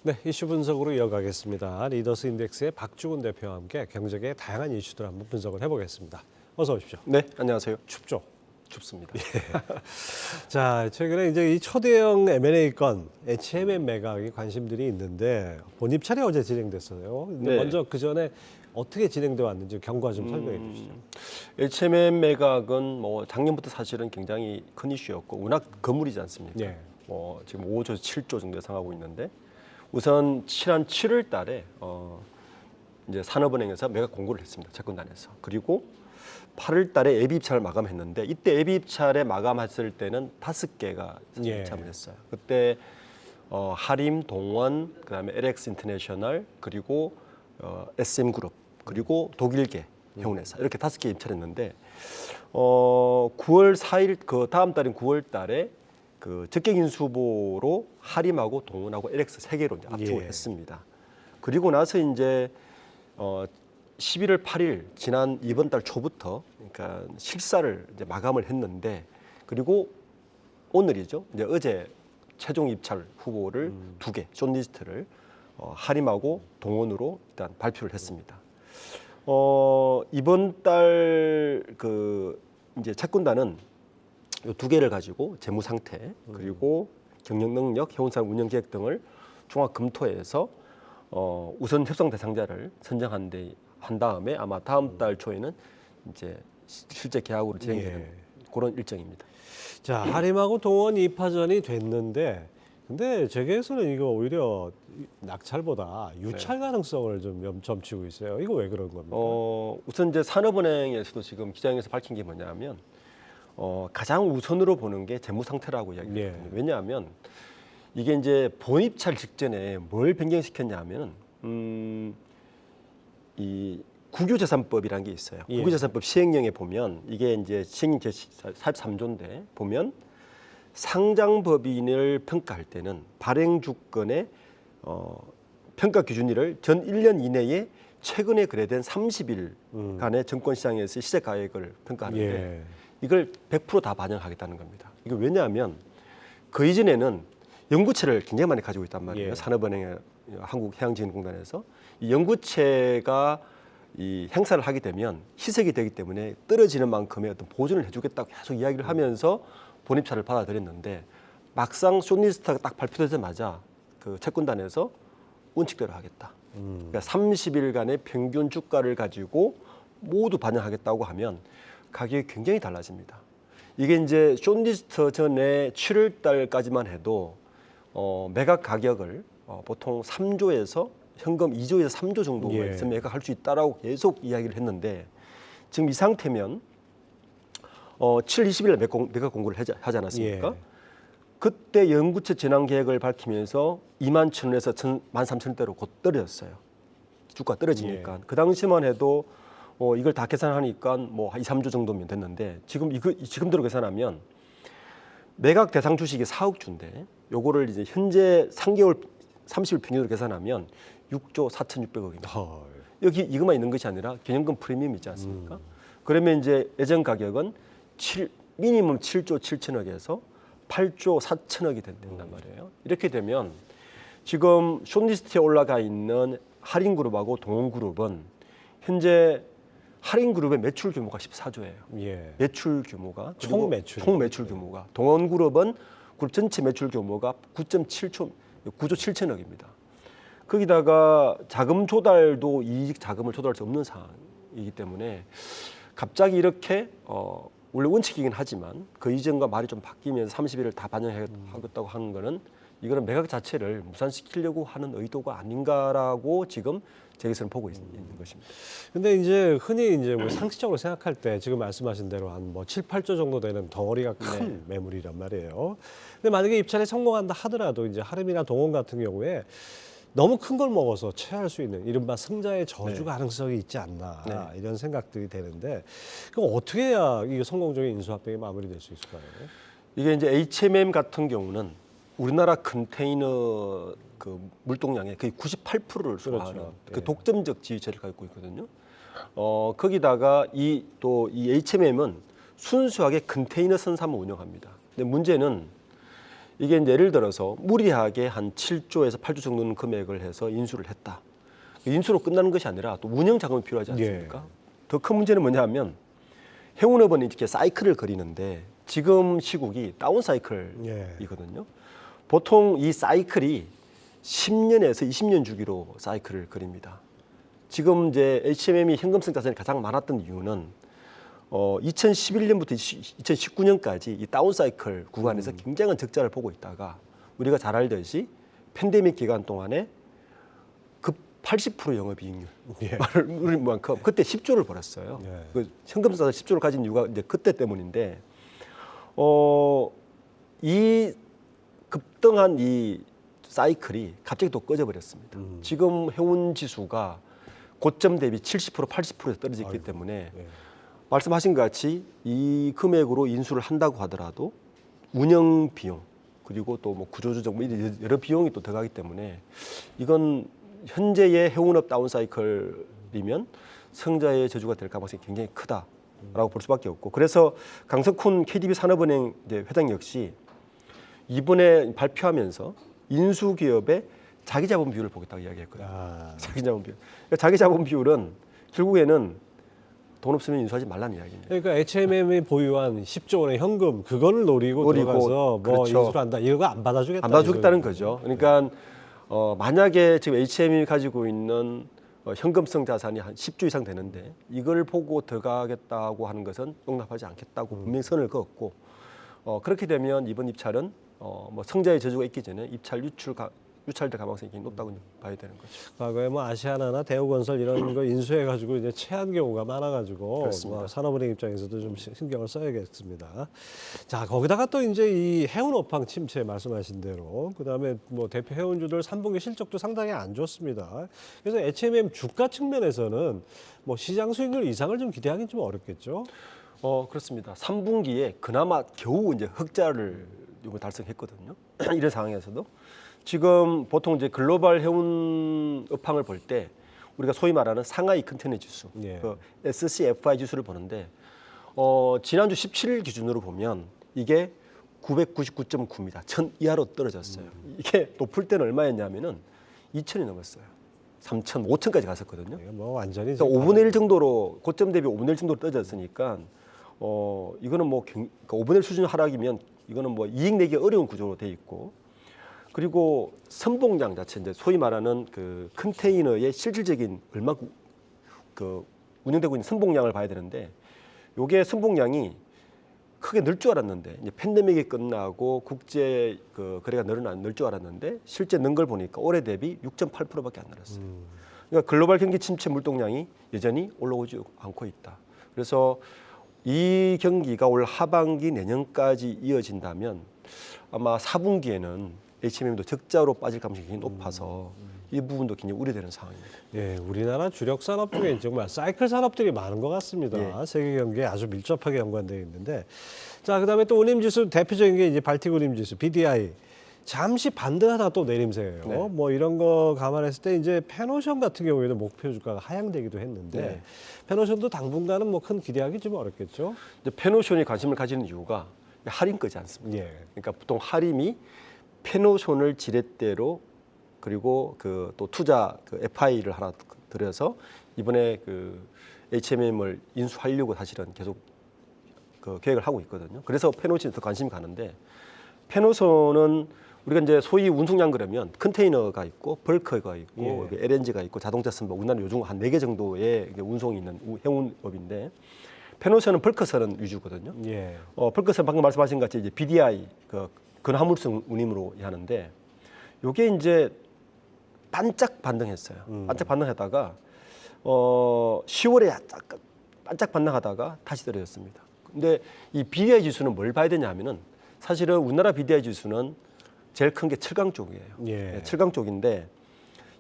네, 이슈 분석으로 이어가겠습니다. 리더스 인덱스의 박주근 대표와 함께 경제계의 다양한 이슈들을 한번 분석을 해보겠습니다. 어서 오십시오. 네, 안녕하세요. 춥죠? 춥습니다. 자, 최근에 이제 이 초대형 M&A 건 HMM 매각이 관심들이 있는데 본입찰이 어제 진행됐어요. 근데 네. 먼저 그 전에 어떻게 진행돼 왔는지 경과 좀 설명해 주시죠. HMM 매각은 뭐 작년부터 사실은 굉장히 큰 이슈였고 워낙 건물이지 않습니까? 네. 지금 5조, 7조 정도 예상하고 있는데 우선 지난 7월 달에 이제 산업은행에서 매각 공고를 했습니다. 채권단에서. 그리고 8월 달에 예비 입찰을 마감했는데 이때 예비 입찰에 마감했을 때는 5개가 예. 입찰을 했어요. 그때 하림, 동원, 그다음에 LX 인터내셔널 그리고 SM 그룹 그리고 독일계 해운회사 이렇게 5개 입찰했는데 9월 4일 그 다음 달인 9월 달에 그 적격 인수보로 하림하고 동원하고 LX 3개로 이제 압축을 예. 했습니다. 그리고 나서 이제 11월 8일 지난 이번 달 초부터 그러니까 실사를 이제 마감을 했는데 그리고 오늘이죠. 이제 어제 최종 입찰 후보를 2개 숏리스트를 하림하고 동원으로 일단 발표를 했습니다. 이번 달 그 이제 채권단은 이 2개를 가지고 재무 상태 그리고 경영 능력, 해운상 운영 계획 등을 종합 검토해서 우선 협상 대상자를 선정한 다음에 아마 다음 달 초에는 이제 실제 계약으로 진행되는 그런 일정입니다. 자, 하림하고 동원 2파전이 됐는데 근데 재계에서는 이거 오히려 낙찰보다 유찰 가능성을 좀 점치고 있어요. 이거 왜 그런 겁니까? 우선 이제 산업은행에서도 지금 기자회견에서 밝힌 게 뭐냐면 가장 우선으로 보는 게 재무 상태라고 이야기했거든요. 왜냐하면 이게 이제 본입찰 직전에 뭘 변경시켰냐면 이 국유재산법이라는 게 있어요. 예. 국유재산법 시행령에 보면 이게 이제 시행령 제43조인데 보면 상장법인을 평가할 때는 발행 주권의 평가 기준일을 전 1년 이내에 최근에 거래된 30일간의 증권시장에서 시세 가액을 평가하는데 예. 이걸 100% 다 반영하겠다는 겁니다. 이거 왜냐하면 그 이전에는 연구체를 굉장히 많이 가지고 있단 말이에요. 예. 산업은행, 한국해양진흥공단에서 이 연구체가 이 행사를 하게 되면 희석이 되기 때문에 떨어지는 만큼의 어떤 보존을 해주겠다고 계속 이야기를 하면서 본입찰을 받아들였는데 막상 숏리스트가 딱 발표되자마자 그 채권단에서 원칙대로 하겠다. 그러니까 30일간의 평균 주가를 가지고 모두 반영하겠다고 하면 가격이 굉장히 달라집니다. 이게 이제 숏리스트 전에 7월 달까지만 해도 매각 가격을 보통 3조에서 현금 2조에서 3조 정도에서 매각할 수 있다라고 계속 이야기를 했는데 지금 이 상태면 7월 20일 매각 공고를 하지 않았습니까? 예. 그때 연구체 전환 계획을 밝히면서 2만 1,000원에서 13,000원대로 곧 떨어졌어요. 주가 떨어지니까. 그 당시만 해도 이걸 다 계산하니까 뭐 2, 3조 정도면 됐는데 지금대로 계산하면 매각 대상 주식이 4억 주인데 요거를 이제 현재 3개월 30일 평균으로 계산하면 6조 4,600억입니다. 여기 이것만 있는 것이 아니라 경영권 프리미엄 있지 않습니까? 그러면 이제 예전 가격은 미니멈 7조 7천억에서 8조 4천억이 된단 말이에요. 이렇게 되면 지금 숏리스트에 올라가 있는 할인그룹하고 동원그룹은 현재 할인그룹의 매출 규모가 14조예요. 예. 매출 규모가 총 매출. 규모가 동원그룹은 그룹 전체 매출 규모가 9조 7천억입니다. 거기다가 자금 조달도 이익 자금을 조달할 수 없는 상황이기 때문에 갑자기 이렇게 원래 원칙이긴 하지만 그 이전과 말이 좀 바뀌면서 30일을 다 반영하겠다고 하는 거는 이거는 매각 자체를 무산시키려고 하는 의도가 아닌가라고 지금 저기서는 보고 있는 것입니다. 근데 이제 흔히 이제 우리 상식적으로 생각할 때 지금 말씀하신 대로 한 뭐 7, 8조 정도 되는 덩어리가 큰 매물이란 말이에요. 근데 만약에 입찰에 성공한다 하더라도 이제 하림이나 동원 같은 경우에 너무 큰 걸 먹어서 체할 수 있는 이른바 승자의 저주 가능성이 있지 않나 이런 생각들이 되는데 그럼 어떻게 해야 이게 성공적인 인수합병이 마무리될 수 있을까요? 이게 이제 HMM 같은 경우는 우리나라 컨테이너 그 물동량의 거의 98%를 소화하는 그 독점적 지위체를 갖고 있거든요. 거기다가 이 HMM은 순수하게 컨테이너 선사만 운영합니다. 근데 문제는 이게 이제 예를 들어서 무리하게 한 7조에서 8조 정도는 금액을 해서 인수를 했다. 인수로 끝나는 것이 아니라 또 운영 자금이 필요하지 않습니까? 더 큰 문제는 뭐냐면 해운업은 이렇게 사이클을 그리는데 지금 시국이 다운 사이클이거든요. 보통 이 사이클이 10년에서 20년 주기로 사이클을 그립니다. 지금 이제 HMM이 현금성 자산이 가장 많았던 이유는 2011년부터 2019년까지 이 다운 사이클 구간에서 굉장한 적자를 보고 있다가 우리가 잘 알듯이 팬데믹 기간 동안에 급 80% 영업이익률 만큼 그때 10조를 벌었어요. 그 현금성 자산 10조를 가진 이유가 이제 그때 때문인데 이 급등한 이 사이클이 갑자기 또 꺼져버렸습니다. 지금 해운 지수가 고점 대비 70% 80%에서 떨어졌기 때문에 말씀하신 것 같이 이 금액으로 인수를 한다고 하더라도 운영 비용 그리고 또 뭐 구조조정 뭐 여러 비용이 또 들어가기 때문에 이건 현재의 해운업 다운 사이클이면 성자의 저주가 될 가능성이 굉장히 크다라고 볼 수밖에 없고 그래서 강석훈 KDB 산업은행 회장 역시 이번에 발표하면서 인수기업의 자기자본 비율을 보겠다고 이야기했거든요. 자기자본 비율. 그러니까 자기자본 비율은 결국에는 돈 없으면 인수하지 말라는 이야기입니다. 그러니까 HMM이 보유한 10조 원의 현금 그거를 노리고 들어가서 뭐 그렇죠. 인수를 한다. 이거 안 받아주겠다. 안 받아주겠다는 거죠. 그러니까 만약에 지금 HMM이 가지고 있는 현금성 자산이 한 10조 이상 되는데 이걸 보고 들어가겠다고 하는 것은 용납하지 않겠다고 분명히 선을 그었고 그렇게 되면 이번 입찰은 뭐 성자의 저주가 있기 전에 입찰 유찰될 가능성이 굉장히 높다고 봐야 되는 거죠. 과거에 뭐 아시아나나 대우건설 이런 거 인수해가지고 이제 체한 경우가 많아가지고 뭐 산업은행 입장에서도 좀 신경을 써야겠습니다. 자 거기다가 또 이제 이 해운 업황 침체 말씀하신 대로 그다음에 뭐 대표 해운주들 3분기 실적도 상당히 안 좋습니다. 그래서 HMM 주가 측면에서는 뭐 시장 수익률 이상을 좀 기대하기는 좀 어렵겠죠. 그렇습니다. 3분기에 그나마 겨우 이제 흑자를 달성했거든요. 이런 상황에서도 지금 보통 이제 글로벌 해운 업황을 볼 때 우리가 소위 말하는 상하이 컨테이너 지수, 그 SCFI 지수를 보는데 지난주 17일 기준으로 보면 이게 999.9입니다. 1000 이하로 떨어졌어요. 이게 높을 때는 얼마였냐면은 2000이 넘었어요. 3000, 5000까지 갔었거든요. 뭐 완전히 그러니까 5분의 1 정도로 고점 대비 5분의 1 정도로 떨어졌으니까 이거는 뭐 그러니까 5분의 1 수준 하락이면 이거는 뭐 이익 내기 어려운 구조로 돼 있고 그리고 선봉량 자체 이제 소위 말하는 그 컨테이너의 실질적인 얼마큼 그 운영되고 있는 선봉량을 봐야 되는데 요게 선봉량이 크게 늘 줄 알았는데 이제 팬데믹이 끝나고 국제 그 거래가 늘 줄 알았는데 실제 는 걸 보니까 올해 대비 6.8%밖에 안 늘었어요. 그러니까 글로벌 경기 침체 물동량이 여전히 올라오지 않고 있다. 그래서 이 경기가 올 하반기 내년까지 이어진다면 아마 4분기에는 HMM도 적자로 빠질 가능성이 굉장히 높아서 이 부분도 굉장히 우려되는 상황입니다. 예, 우리나라 주력 산업 중에 정말 사이클 산업들이 많은 것 같습니다. 세계 경기에 아주 밀접하게 연관되어 있는데, 자 그다음에 또 운임지수 대표적인 게 이제 발틱 운임지수 BDI 잠시 반등하다 또 내림세예요. 뭐 이런 거 감안했을 때 이제 페노션 같은 경우에는 목표 주가가 하향되기도 했는데 페노션도 당분간은 뭐 큰 기대하기 좀 어렵겠죠. 이제 페노션이 관심을 가지는 이유가 할인 거지 않습니까? 그러니까 보통 할인이 페노션을 지렛대로 그리고 그 또 투자 그 FI를 하나 들여서 이번에 그 HMM을 인수하려고 사실은 계속 그 계획을 하고 있거든요. 그래서 페노션에 더 관심이 가는데 페노션은 우리가 이제 소위 운송량 그러면 컨테이너가 있고 벌크가 있고 LNG가 있고 자동차 선박 우리나라 요즘 한 4개 정도의 운송이 있는 해운업인데 페노션은 벌크선은 위주거든요. 벌크선 방금 말씀하신 것 같이 이제 BDI 그 근화물성 운임으로 하는데 요게 이제 반짝 반등했어요. 반짝 반등하다가 10월에 반짝 반등하다가 다시 떨어졌습니다. 근데 이 BDI 지수는 뭘 봐야 되냐면은 사실은 우리나라 BDI 지수는 제일 큰 게 7강 쪽이에요. 7강 쪽인데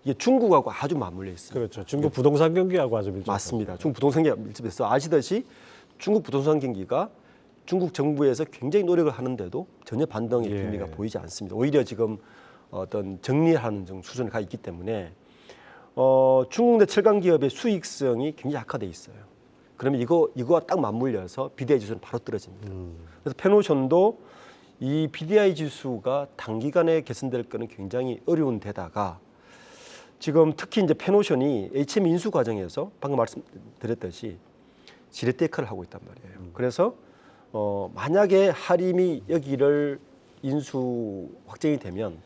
이게 중국하고 아주 맞물려 있습니다. 그렇죠. 중국 부동산 경기하고 아주 밀접. 맞습니다. 중국 부동산 경기가 밀접해서 아시듯이 중국 부동산 경기가 중국 정부에서 굉장히 노력을 하는데도 전혀 반등의 기미가 보이지 않습니다. 오히려 지금 어떤 정리하는 수준에 가 있기 때문에 중국 내 7강 기업의 수익성이 굉장히 약화돼 있어요. 그러면 이거와 딱 맞물려서 BDI 지수는 바로 떨어집니다. 그래서 페노션도 이 BDI 지수가 단기간에 개선될 거는 굉장히 어려운 데다가 지금 특히 이제 페노션이 HM 인수 과정에서 방금 말씀드렸듯이 지렛대 역할을 하고 있단 말이에요. 그래서 만약에 하림이 여기를 인수 확정이 되면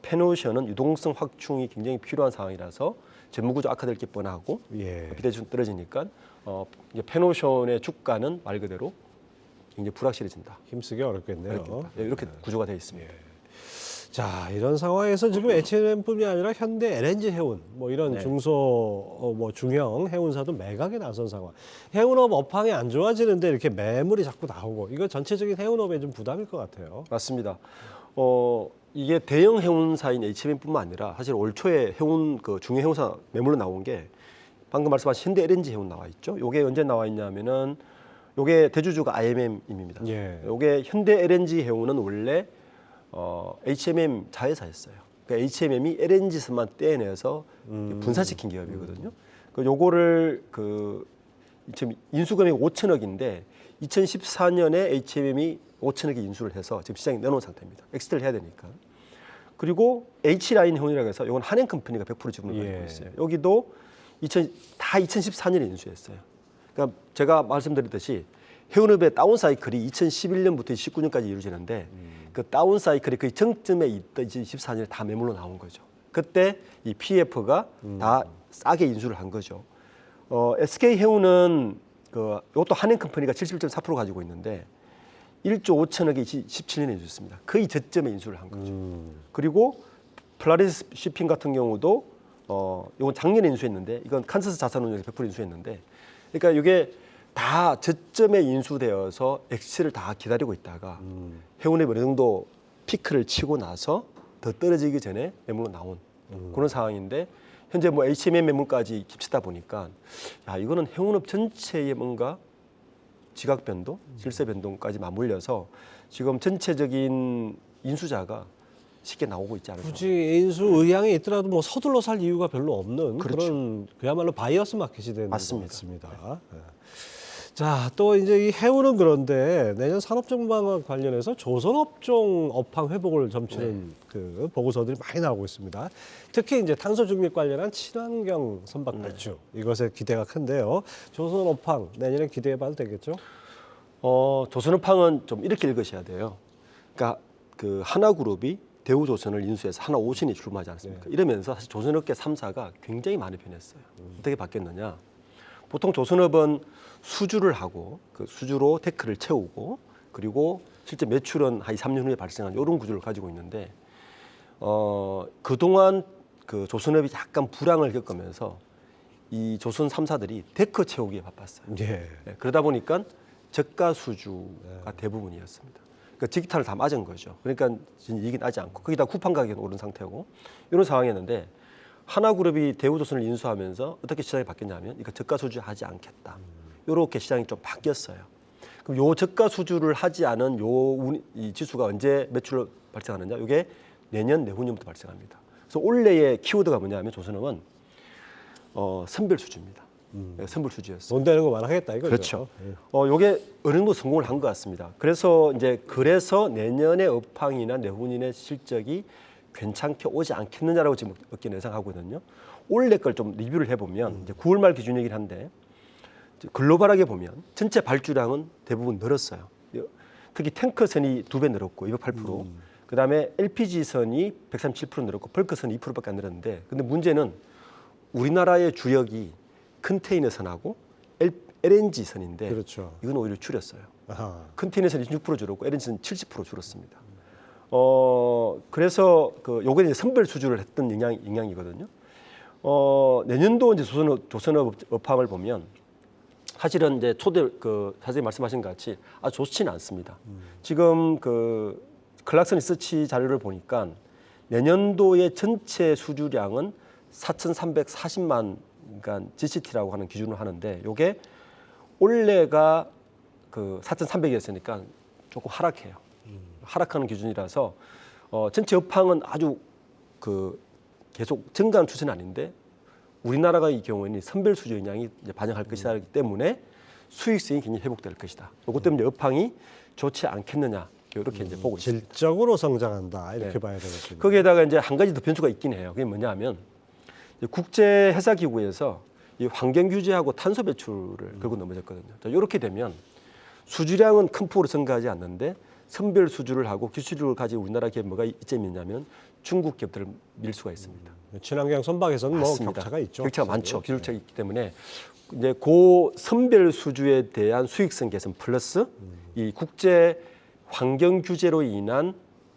페노션은 유동성 확충이 굉장히 필요한 상황이라서 재무구조 악화될 게 뻔하고 예. BDI 지수 떨어지니까 이제 페노션의 주가는 말 그대로 굉장히 불확실해진다. 힘쓰기 어렵겠네요. 이렇게 구조가 되어 있습니다. 자, 이런 상황에서 지금 H&M뿐이 아니라 현대 LNG 해운 뭐 이런 네. 중소 뭐 중형 해운사도 매각에 나선 상황. 해운업 업황이 안 좋아지는데 이렇게 매물이 자꾸 나오고 이거 전체적인 해운업에 좀 부담일 것 같아요. 맞습니다. 이게 대형 해운사인 HM뿐만 아니라 사실 올 초에 해운 그 중형 해운사 매물로 나온 게 방금 말씀하신 현대 LNG 해운 나와 있죠. 요게 언제 나와 있냐면은 요게 대주주가 IMM입니다. 예. 요게 현대 LNG 해운은 원래 HMM 자회사였어요. 그러니까 HMM이 LNG선만 떼내서 분사시킨 기업이거든요. 그 요거를 지금 인수금액이 5천억인데 2014년에 HMM이 5천억에 인수를 해서 지금 시장에 내놓은 상태입니다. 엑시트를 해야 되니까. 그리고 H라인 해운이라고 해서 이건 한행컴퍼니가 100% 지분을 가지고 있어요. 여기도 다 2014년에 인수했어요. 그러니까 제가 말씀드렸듯이 해운업의 다운 사이클이 2011년부터 19년까지 이루어지는데 그 다운 사이클이 거의 정점에 있던 2014년에 다 매물로 나온 거죠. 그때 이 PF가 다 싸게 인수를 한 거죠. SK 해운은 이것도 한행컴퍼니가 71.4% 가지고 있는데 1조 5천억에 17년에 인수했습니다. 거의 저점에 인수를 한 거죠. 그리고 플라리스 shipping 같은 경우도 이건 작년에 인수했는데 이건 칸사스 자산운용에서 100% 인수했는데 그러니까 이게 다 저점에 인수되어서 엑시를 다 기다리고 있다가 해운업이 어느 정도 피크를 치고 나서 더 떨어지기 전에 매물로 나온 그런 상황인데 현재 뭐 HMM 매물까지 겹치다 보니까 야 이거는 해운업 전체의 뭔가 지각 변동, 질서 변동까지 맞물려서 지금 전체적인 인수자가 쉽게 나오고 있지 않을까. 굳이 인수 의향이 있더라도 뭐 서둘러 살 이유가 별로 없는 그렇죠. 그런 그야말로 바이어스 마켓이 되는 맞습니다. 것 같습니다. 네. 자, 또 이제 이 해운은 그런데 내년 산업정방과 관련해서 조선업종 업황 회복을 점치는 그 보고서들이 많이 나오고 있습니다. 특히 이제 탄소 중립 관련한 친환경 선박 발주 이것에 기대가 큰데요. 조선업황 내년에 기대해봐도 되겠죠? 조선업황은 좀 이렇게 읽으셔야 돼요. 그러니까 그 하나그룹이 대우조선을 인수해서 하나오션이 출마하지 않습니까? 이러면서 사실 조선업계 3사가 굉장히 많이 변했어요. 어떻게 바뀌었느냐? 보통 조선업은 수주를 하고 그 수주로 테크를 채우고 그리고 실제 매출은 한 2, 3년 후에 발생하는 이런 구조를 가지고 있는데 그동안 그 조선업이 약간 불황을 겪으면서 이 조선 3사들이 데크 채우기에 바빴어요. 예. 네, 그러다 보니까 저가 수주가 대부분이었습니다. 그러니까 직탄을 다 맞은 거죠. 그러니까 이익이 나지 않고 거기다 쿠팡 가격이 오른 상태고 이런 상황이었는데 하나그룹이 대우조선을 인수하면서 어떻게 시장이 바뀌었냐면 이거 저가 수주하지 않겠다. 이렇게 시장이 좀 바뀌었어요. 그럼 요 저가 수주를 하지 않은 이 지수가 언제 매출로 발생하느냐? 이게 내년 내후년부터 발생합니다. 그래서 올해의 키워드가 뭐냐면 조선업은 선별 수주입니다. 선별 수주였어요. 돈 되는 거 많아하겠다 이거죠. 그렇죠. 예. 요게 어느 정도 성공을 한 것 같습니다. 그래서 내년의 업황이나 내후년의 실적이 괜찮게 오지 않겠느냐라고 지금 업계는 예상하거든요. 올해 걸 좀 리뷰를 해보면 이제 9월 말 기준이긴 한데 글로벌하게 보면 전체 발주량은 대부분 늘었어요. 특히 탱커선이 2배 늘었고 208%, 그다음에 LPG선이 137% 늘었고 벌크선이 2%밖에 안 늘었는데 근데 문제는 우리나라의 주력이 컨테이너선하고 LNG선인데 그렇죠. 이건 오히려 줄였어요. 아하. 컨테이너선이 16% 줄었고 LNG선이 70% 줄었습니다. 그래서 요게 이제 선별 수주를 했던 영향이거든요. 내년도 이제 조선업 업황을 보면 사실은 이제 사장님 말씀하신 것 같이 아주 좋지는 않습니다. 지금 클락슨 리서치 자료를 보니까 내년도의 전체 수주량은 4,340만 그러니까 GCT라고 하는 기준을 하는데 요게 올해가 4,300이었으니까 조금 하락해요. 하락하는 기준이라서 전체 업황은 아주 계속 증가하는 추세는 아닌데 우리나라가 이 경우에는 선별 수주 영향이 이제 반영할 것이기 때문에 수익성이 굉장히 회복될 것이다. 이것 때문에 업황이 좋지 않겠느냐 이렇게 이제 보고 있습니다. 질적으로 성장한다 이렇게 네. 봐야 되겠군요. 거기에다가 이제 한 가지 더 변수가 있긴 해요. 그게 뭐냐면 국제 회사 기구에서 이 환경 규제하고 탄소 배출을 걸고 넘어졌거든요. 자, 이렇게 되면 수주량은 큰 폭으로 증가하지 않는데 선별 수주를 하고 기술력을 가진 우리나라 기업 뭐가 이점이 있냐면 중국 기업들을 밀 수가 있습니다. 친환경 선박에서는 뭐 맞습니다. 격차가 있죠. 격차가 확실히. 많죠. 기술차가 있기 때문에 이제 고 선별 수주에 대한 수익성 개선 플러스 이 국제 환경 규제로 인한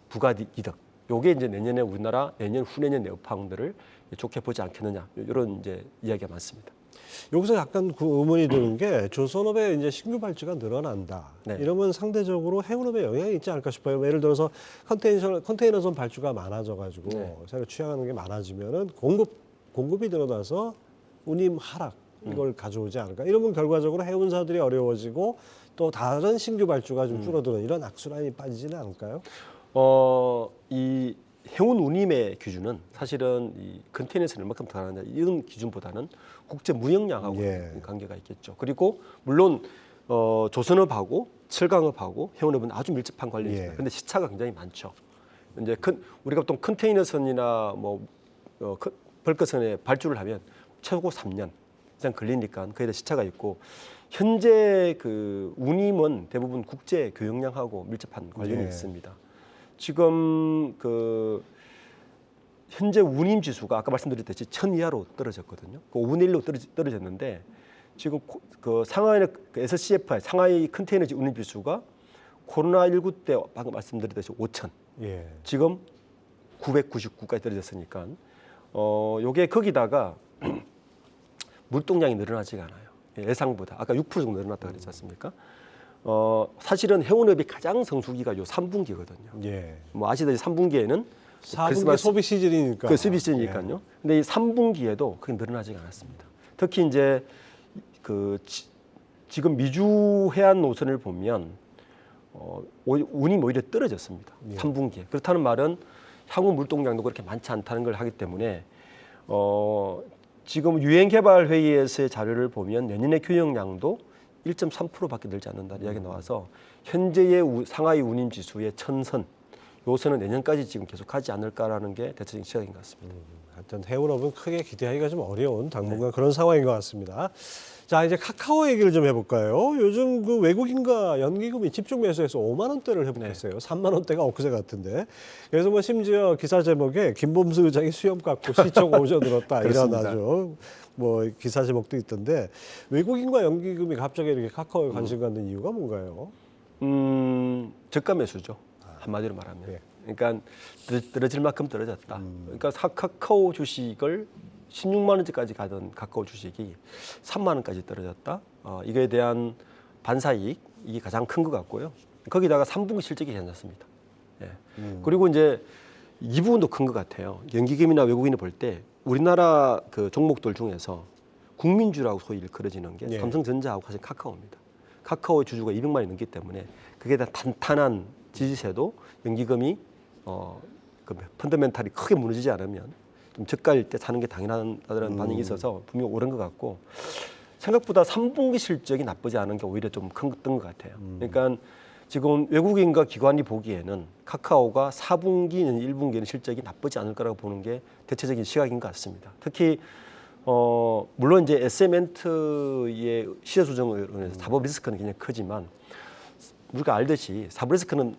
부가 이득. 요게 이제 내년에 우리나라 내년 후내년 내업황들을 좋게 보지 않겠느냐 이런 이제 이야기가 많습니다. 여기서 약간 그 의문이 드는 게 조선업의 이제 신규 발주가 늘어난다. 네. 이러면 상대적으로 해운업에 영향이 있지 않을까 싶어요. 예를 들어서 컨테이너선 발주가 많아져가지고 네. 새로 취향하는 게 많아지면은 공급이 늘어나서 운임 하락 이걸 가져오지 않을까. 이러면 결과적으로 해운사들이 어려워지고 또 다른 신규 발주가 좀 줄어드는 이런 악순환이 빠지지는 않을까요? 이 해운 운임의 기준은 사실은 이 컨테이너에서 얼마큼 들어가느냐 이런 기준보다는 국제 무역량하고 예. 관계가 있겠죠. 그리고 물론 조선업하고 철강업하고 해운업은 아주 밀접한 관련이 있습니다. 예. 그런데 시차가 굉장히 많죠. 이제 우리가 보통 컨테이너선이나 뭐 벌크선에 발주를 하면 최고 3년 이상 걸리니까 거기에 대한 시차가 있고 현재 그 운임은 대부분 국제 교역량하고 밀접한 관련이 예. 있습니다. 지금 그 현재 운임 지수가 아까 말씀드렸듯이 1000 이하로 떨어졌거든요. 그 5분의 1로 떨어졌는데 지금 그 상하이 그 SCFI 상하이 컨테이너 운임 지수가 코로나19 때 방금 말씀드렸듯이 5000 예. 지금 999까지 떨어졌으니까 요게 거기다가 물동량이 늘어나지가 않아요. 예상보다 아까 6% 정도 늘어났다 그랬지 않습니까? 사실은 해운업이 가장 성수기가 요 3분기거든요. 예. 뭐 아시다시피 3분기에는 4분기 소비 시즌이니까. 그 소비 시즌이니까요. 근데 이 3분기에도 그게 늘어나지가 않았습니다. 특히 이제 그 지금 미주 해안 노선을 보면 운이 오히려 떨어졌습니다. 예. 3분기에. 그렇다는 말은 향후 물동량도 그렇게 많지 않다는 걸 하기 때문에 지금 유엔개발회의에서의 자료를 보면 내년의 교역량도 1.3%밖에 늘지 않는다는 이야기가 나와서 현재의 상하이 운임 지수의 1000선 요선은 내년까지 지금 계속하지 않을까라는 게 대체적인 시각인 것 같습니다. 하여튼 해운업은 크게 기대하기가 좀 어려운 당분간 그런 상황인 것 같습니다. 자, 이제 카카오 얘기를 좀 해볼까요? 요즘 그 외국인과 연기금이 집중 매수해서 5만 원대를 회복했어요. 3만 원대가 엊그제 같은데. 그래서 뭐 심지어 기사 제목에 김범수 의장이 수염 깎고 시총 5조 늘었다 이런 그렇습니다. 아주 뭐 기사 제목도 있던데 외국인과 연기금이 갑자기 이렇게 카카오에 관심 갖는 이유가 뭔가요? 저가 매수죠. 한마디로 말하면. 예. 그러니까 떨어질 만큼 떨어졌다. 그러니까 카카오 주식을 16만 원까지 가던 카카오 주식이 3만 원까지 떨어졌다. 이거에 대한 반사이익 이게 가장 큰 것 같고요. 거기다가 3분기 실적이 괜찮습니다. 예. 그리고 이제 이 부분도 큰 것 같아요. 연기금이나 외국인이 볼 때 우리나라 그 종목들 중에서 국민주라고 소위 일컬어지는 게 예. 삼성전자하고 사실 카카오입니다. 카카오의 주주가 200만이 넘기 때문에 그게 다 탄탄한 지지세도 연기금이 그 펀더멘탈이 크게 무너지지 않으면 좀 저가일 때 사는 게 당연하다는 반응이 있어서 분명히 오른 것 같고 생각보다 3분기 실적이 나쁘지 않은 게 오히려 좀 컸던 것 같아요. 그러니까 지금 외국인과 기관이 보기에는 카카오가 4분기는 1분기에는 실적이 나쁘지 않을 거라고 보는 게 대체적인 시각인 것 같습니다. 특히 물론 이제 SM엔트의 시세 조정으로 인해서 사법 리스크는 굉장히 크지만 우리가 알듯이 사법 리스크는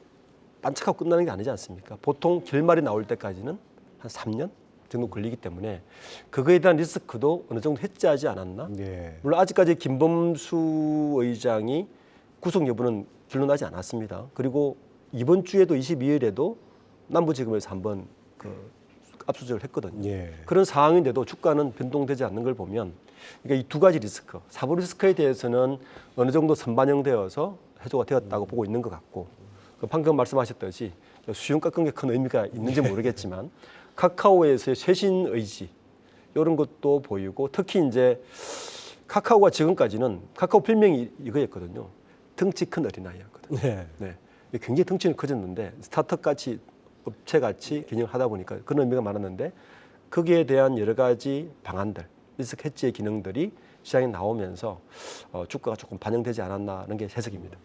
반짝하고 끝나는 게 아니지 않습니까? 보통 결말이 나올 때까지는 한 3년 정도 걸리기 때문에 그거에 대한 리스크도 어느 정도 해지하지 않았나? 예. 물론 아직까지 김범수 의장이 구속 여부는 결론나지 않았습니다. 그리고 이번 주에도 22일에도 남부지검에서 한번 그 압수수색을 했거든요. 예. 그런 상황인데도 주가는 변동되지 않는 걸 보면 그러니까 이 두 가지 리스크, 사법 리스크에 대해서는 어느 정도 선반영되어서 해소가 되었다고 보고 있는 것 같고 방금 말씀하셨듯이 수용 깎은 게 큰 의미가 있는지 모르겠지만 카카오에서의 쇄신 의지 이런 것도 보이고 특히 이제 카카오가 지금까지는 카카오 필명이 이거였거든요. 덩치 큰 어린아이였거든요. 네. 네. 굉장히 덩치는 커졌는데 스타트업 같이 업체 같이 경영을 하다 보니까 그런 의미가 많았는데 거기에 대한 여러 가지 방안들, 리스크 해지의 기능들이 시장에 나오면서 주가가 조금 반영되지 않았나는 게 해석입니다.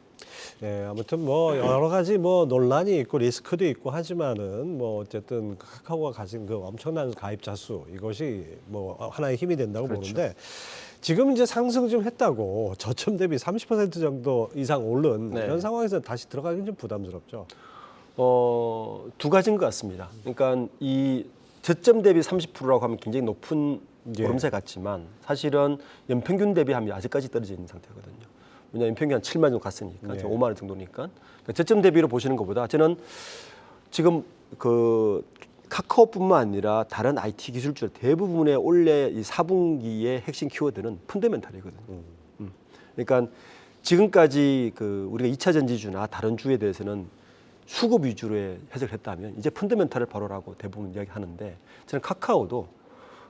예, 아무튼 뭐 여러 가지 뭐 논란이 있고 리스크도 있고 하지만은 뭐 어쨌든 카카오가 가진 그 엄청난 가입자 수 이것이 뭐 하나의 힘이 된다고 보는데 지금 이제 상승 좀 했다고 저점 대비 30% 정도 이상 오른 네. 이런 상황에서 다시 들어가긴 좀 부담스럽죠. 두 가지인 것 같습니다. 그러니까 이 저점 대비 30%라고 하면 굉장히 높은 예. 보름새 같지만 사실은 연평균 대비하면 아직까지 떨어져 있는 상태거든요. 왜냐하면 연평균 한 7만 원 정도 갔으니까 예. 5만 원 정도니까 그러니까 저점 대비로 보시는 것보다 저는 지금 그 카카오뿐만 아니라 다른 IT 기술주들 대부분의 올해 이 4분기의 핵심 키워드는 펀더멘탈이거든요. 그러니까 지금까지 그 우리가 2차 전지주나 다른 주에 대해서는 수급 위주로의 해석을 했다면 이제 펀더멘탈을 바로라고 대부분 이야기하는데 저는 카카오도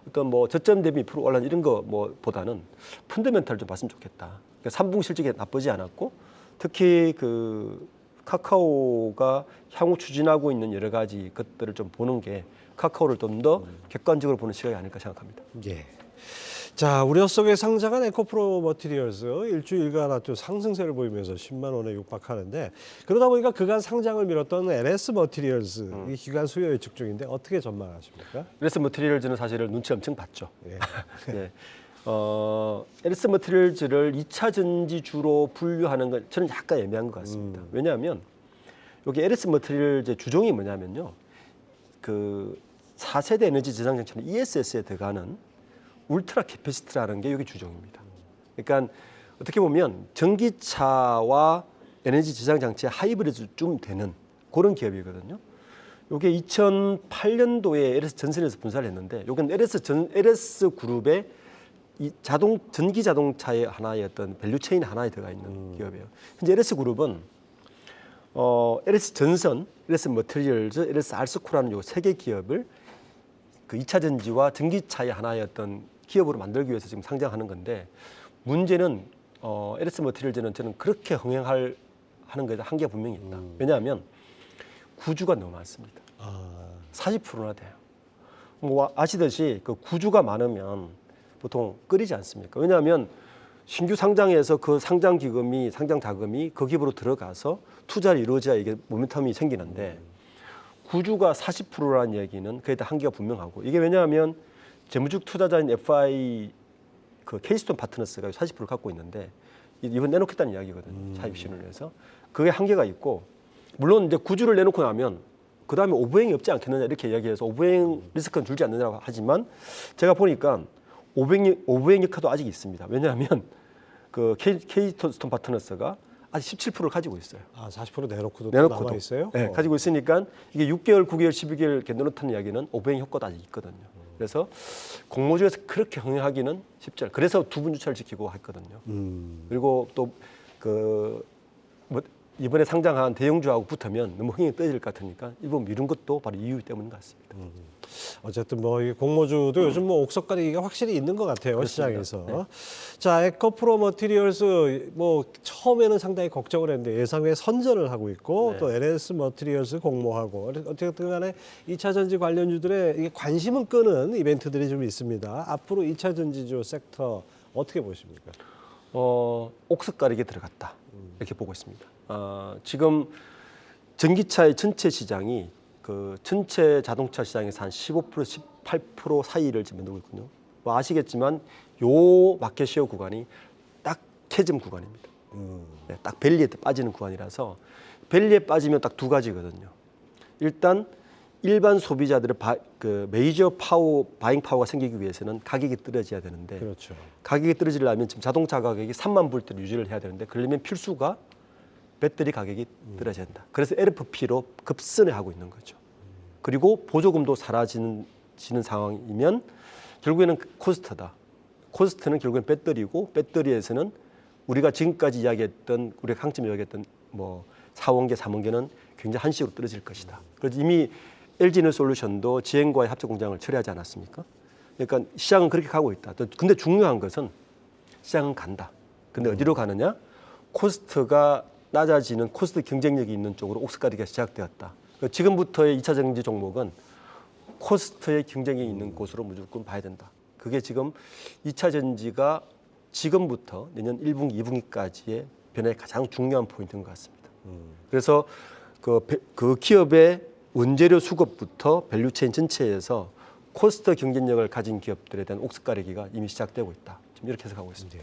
어떤 뭐 저점 대비 프로 올라 이런 거 뭐보다는 펀더멘탈을 좀 봤으면 좋겠다. 그러니까 3분기 실적이 나쁘지 않았고 특히 그 카카오가 향후 추진하고 있는 여러 가지 것들을 좀 보는 게 카카오를 좀 더 객관적으로 보는 시각이 아닐까 생각합니다. 예. 자, 우려 속에 상장한 에코프로 머티리얼스 일주일간 또 상승세를 보이면서 10만 원에 육박하는데 그러다 보니까 그간 상장을 미뤘던 LS 머티리얼스 이 기관 수요 예측 중인데 어떻게 전망하십니까? LS 머티리얼즈는 사실은 눈치 엄청 봤죠. 예. 예. LS 머티리얼즈를 2차 전지주로 분류하는 건 저는 약간 애매한 것 같습니다. 왜냐하면 여기 LS 머티리얼즈의 주종이 뭐냐면요. 그 4세대 에너지 저장 장치는 ESS에 들어가는 울트라 캐패시티라는 게 여기 주종입니다. 그러니까 어떻게 보면 전기차와 에너지 저장 장치의 하이브리드쯤 되는 그런 기업이거든요. 이게 2008년도에 LS 전선에서 분사를 했는데 이건 LS 그룹의 이 전기 자동차의 하나의 어떤 밸류체인 하나에 들어가 있는 기업이에요. 현재 LS 그룹은 LS 전선, LS 머티리얼즈, LS 알스코라는 요 세 개 기업을 그 2차 전지와 전기차의 하나의 어떤 기업으로 만들기 위해서 지금 상장하는 건데 문제는 LS 머티리얼즈는 저는 그렇게 흥행하는 거에 한계가 분명히 있다. 왜냐하면 구주가 너무 많습니다. 40%나 돼요. 뭐 아시듯이 그 구주가 많으면 보통 끓이지 않습니까? 왜냐하면 신규 상장에서 그 상장 기금이 상장 자금이 그 기업으로 들어가서 투자를 이루어져야 이게 모멘텀이 생기는데 구주가 40%라는 얘기는 그에 대한 한계가 분명하고 이게 왜냐하면 재무적 투자자인 FI 그 케이스톤 파트너스가 40%를 갖고 있는데 이번 내놓겠다는 이야기거든요. 차입 신을 위해서 그게 한계가 있고 물론 이제 구주를 내놓고 나면 그 다음에 오버행이 없지 않겠느냐 이렇게 이야기해서 오버행 리스크는 줄지 않느냐고 하지만 제가 보니까 오버행 역할도 아직 있습니다. 왜냐하면 그 케이스톤 파트너스가 아직 17%를 가지고 있어요. 40% 내놓고도 내놓고도 남아 있어요? 네, 가지고 있으니까 이게 6개월, 9개월, 12개월 이렇게 내놓다는 이야기는 오버행 효과도 아직 있거든요. 그래서 공모주에서 그렇게 흥행하기는 쉽지 않아요. 그래서 두 분 주차를 지키고 했거든요. 그리고 또 그 뭐 이번에 상장한 대형주하고 붙으면 너무 흥행이 떨어질 것 같으니까 일부 미룬 것도 바로 이유 때문인 것 같습니다. 어쨌든 뭐 이 공모주도 요즘 뭐 옥석 가리기가 확실히 있는 것 같아요. 그렇습니다. 시장에서. 자, 에코프로 머티리얼스 뭐 처음에는 상당히 걱정을 했는데 예상 외 선전을 하고 있고 또 LS 머티리얼스 공모하고 어쨌든 간에 2차 전지 관련주들의 이게 관심은 끄는 이벤트들이 좀 있습니다. 앞으로 2차 전지주 섹터 어떻게 보십니까? 옥석 가리기에 들어갔다 이렇게 보고 있습니다. 지금 전기차의 전체 시장이 그 전체 자동차 시장에서 한 15% 18% 사이를 지금 만들고 있거든요. 뭐 아시겠지만 요 마켓시어 구간이 딱 캐즘 구간입니다. 네, 딱 밸리에 빠지는 구간이라서 밸리에 빠지면 딱 두 가지거든요. 일단 일반 소비자들의 그 메이저 바잉 파워가 생기기 위해서는 가격이 떨어져야 되는데 그렇죠. 가격이 떨어지려면 지금 자동차 가격이 3만 불대로 유지를 해야 되는데 그러려면 필수가 배터리 가격이 떨어져야 된다. 그래서 LFP로 급선회 하고 있는 거죠. 그리고 보조금도 사라지는 상황이면 결국에는 코스트다. 코스트는 결국엔 배터리고 배터리에서는 우리가 지금까지 이야기했던 우리가 강점 이야기했던 뭐 4원계, 3원계는 굉장히 한시로 떨어질 것이다. 그래서 이미 LG에너솔루션도 지행과의 합작 공장을 처리하지 않았습니까? 그러니까 시장은 그렇게 가고 있다. 근데 중요한 것은 시장은 간다. 근데 어디로 가느냐? 코스트가 낮아지는 코스트 경쟁력이 있는 쪽으로 옥석가리기가 시작되었다. 지금부터의 2차 전지 종목은 코스트의 경쟁이 있는 곳으로 무조건 봐야 된다. 그게 지금 2차 전지가 지금부터 내년 1분기, 2분기까지의 접근의 가장 중요한 포인트인 것 같습니다. 그래서 그 기업의 원재료 수급부터 밸류체인 전체에서 코스트 경쟁력을 가진 기업들에 대한 옥석 가리기가 이미 시작되고 있다. 지금 이렇게 해석하고 있습니다.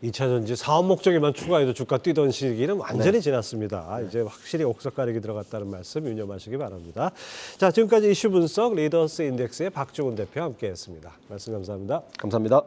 2차 전지 사업 목적에만 추가해도 주가 뛰던 시기는 완전히 지났습니다. 이제 확실히 옥석 가리기 들어갔다는 말씀 유념하시기 바랍니다. 자, 지금까지 이슈 분석 리더스 인덱스의 박종훈 대표와 함께했습니다. 말씀 감사합니다. 감사합니다.